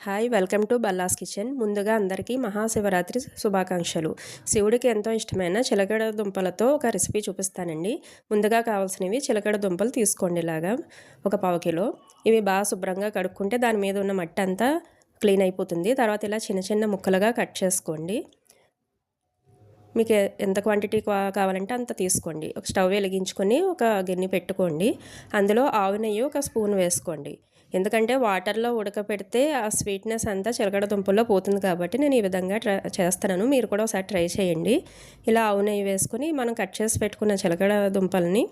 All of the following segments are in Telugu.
హాయ్ వెల్కమ్ టు బల్లాస్ కిచెన్. ముందుగా అందరికీ మహాశివరాత్రి శుభాకాంక్షలు. శివుడికి ఎంతో ఇష్టమైన చిలకడ దుంపలతో ఒక రెసిపీ చూపిస్తానండి. ముందుగా కావాల్సినవి చిలకడ దుంపలు తీసుకోండి. ఇలాగా ఒక పావు కిలో. ఇవి బాగా శుభ్రంగా కడుక్కుంటే దాని మీద ఉన్న మట్టి అంతా క్లీన్ అయిపోతుంది. తర్వాత ఇలా చిన్న చిన్న ముక్కలుగా కట్ చేసుకోండి. మీకు ఎంత క్వాంటిటీ కావాలంటే అంత తీసుకోండి. ఒక స్టవ్ వెలిగించుకొని ఒక గిన్నె పెట్టుకోండి. అందులో ఆవు నెయ్యి ఒక స్పూన్ వేసుకోండి. ఎందుకంటే వాటర్లో ఉడకపెడితే ఆ స్వీట్నెస్ అంతా చిలకడ దుంపల్లో పోతుంది కాబట్టి నేను ఈ విధంగా చేస్తున్నాను. మీరు కూడా ఒకసారి ట్రై చేయండి. ఇలా ఆవు నెయ్యి వేసుకొని మనం కట్ చేసి పెట్టుకున్న చిలకడ దుంపల్ని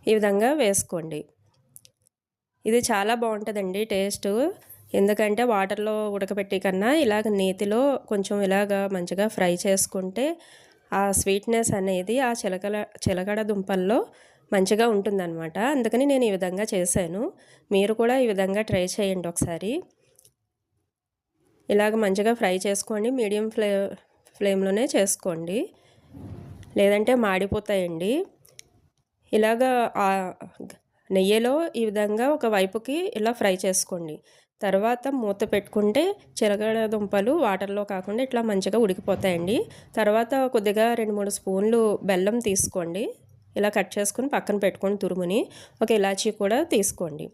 ఈ విధంగా వేసుకోండి. ఇది చాలా బాగుంటుందండి టేస్ట్. ఎందుకంటే వాటర్లో ఉడకపెట్టే కన్నా ఇలాగ నేతిలో కొంచెం ఇలాగ మంచిగా ఫ్రై చేసుకుంటే ఆ స్వీట్నెస్ అనేది ఆ చిలకడ దుంపల్లో మంచిగా ఉంటుందన్నమాట. అందుకని నేను ఈ విధంగా చేశాను. మీరు కూడా ఈ విధంగా ట్రై చేయండి ఒకసారి. ఇలాగ మంచిగా ఫ్రై చేసుకోండి. మీడియం ఫ్లేమ్లోనే చేసుకోండి, లేదంటే మాడిపోతాయండి. ఇలాగా నెయ్యిలో ఈ విధంగా ఒక వైపుకి ఇలా ఫ్రై చేసుకోండి. తర్వాత మూత పెట్టుకుంటే చిలకడ దుంపలు వాటర్లో కాకుండా ఇట్లా మంచిగా ఉడికిపోతాయండి. తర్వాత కొద్దిగా 2-3 స్పూన్లు బెల్లం తీసుకోండి. ఇలా కట్ చేసుకుని పక్కన పెట్టుకొని తురుముని ఒక ఇలాచీ కూడా తీసుకోండి.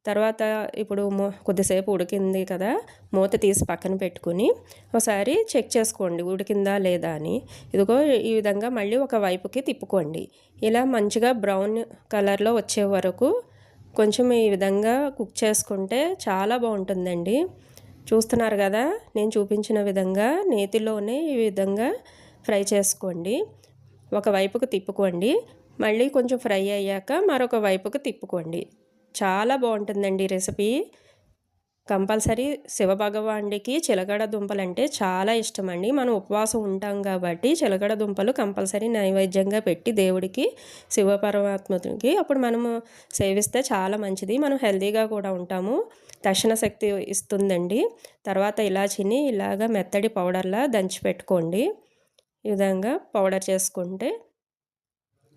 తర్వాత ఇప్పుడు కొద్దిసేపు ఉడికింది కదా, మూత తీసి పక్కన పెట్టుకుని ఒకసారి చెక్ చేసుకోండి ఉడికిందా లేదా అని. ఇదిగో ఈ విధంగా మళ్ళీ ఒక వైపుకి తిప్పుకోండి. ఇలా మంచిగా బ్రౌన్ కలర్లో వచ్చే వరకు కొంచెం ఈ విధంగా కుక్ చేసుకుంటే చాలా బాగుంటుందండి. చూస్తున్నారు కదా, నేను చూపించిన విధంగా నేతిలోనే ఈ విధంగా ఫ్రై చేసుకోండి. ఒక వైపుకు తిప్పుకోండి. మళ్ళీ కొంచెం ఫ్రై అయ్యాక మరొక వైపుకు తిప్పుకోండి. చాలా బాగుంటుందండి రెసిపీ. కంపల్సరీ శివభగవానుడికి చిలకడ దుంపలు అంటే చాలా ఇష్టమండి. మనం ఉపవాసం ఉంటాం కాబట్టి చిలకడ దుంపలు కంపల్సరీ నైవేద్యంగా పెట్టి దేవుడికి, శివపరమాత్మకి అప్పుడు మనము సేవిస్తే చాలా మంచిది. మనం హెల్తీగా కూడా ఉంటాము. దర్శన శక్తి ఇస్తుందండి. తర్వాత ఇలాచిని ఇలాగా మెత్తడి పౌడర్లా దంచి పెట్టుకోండి. ఈ విధంగా పౌడర్ చేసుకుంటే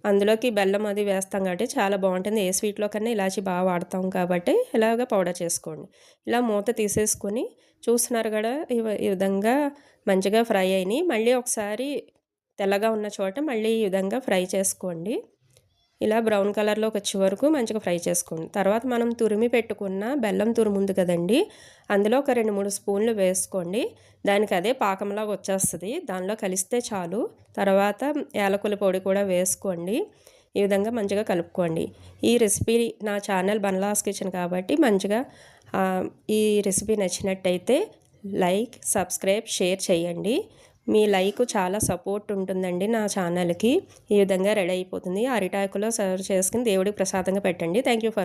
అందులోకి బెల్లం అది వేస్తాం కాబట్టి చాలా బాగుంటుంది. ఏ స్వీట్లో కన్నా ఇలాచి బాగా వాడతాం కాబట్టి ఇలాగ పౌడర్ చేసుకోండి. ఇలా మూత తీసేసుకొని చూస్తున్నారు కదా, ఈ విధంగా మంచిగా ఫ్రై అయినాయి. మళ్ళీ ఒకసారి తెల్లగా ఉన్న చోట మళ్ళీ ఈ విధంగా ఫ్రై చేసుకోండి. ఇలా బ్రౌన్ కలర్లోకి వచ్చే వరకు మంచిగా ఫ్రై చేసుకోండి. తర్వాత మనం తురిమి పెట్టుకున్న బెల్లం తురుము ఉంది కదండి, అందులో ఒక 2-3 స్పూన్లు వేసుకోండి. దానికి అదే పాకంలాగా వచ్చేస్తుంది. దానిలో కలిస్తే చాలు. తర్వాత యాలకుల పొడి కూడా వేసుకోండి. ఈ విధంగా మంచిగా కలుపుకోండి. ఈ రెసిపీ నా ఛానల్ బన్లాస్ కిచెన్ కాబట్టి మంచిగా ఈ రెసిపీ నచ్చినట్టయితే లైక్, సబ్స్క్రైబ్, షేర్ చేయండి. మీ లైక్ చాలా సపోర్ట్ ఉంటుందండి నా ఛానల్కి. ఈ విధంగా రెడీ అయిపోతుంది. అరిటాకులో సర్వ్ చేసుకుని దేవుడికి ప్రసాదంగా పెట్టండి. Thank you for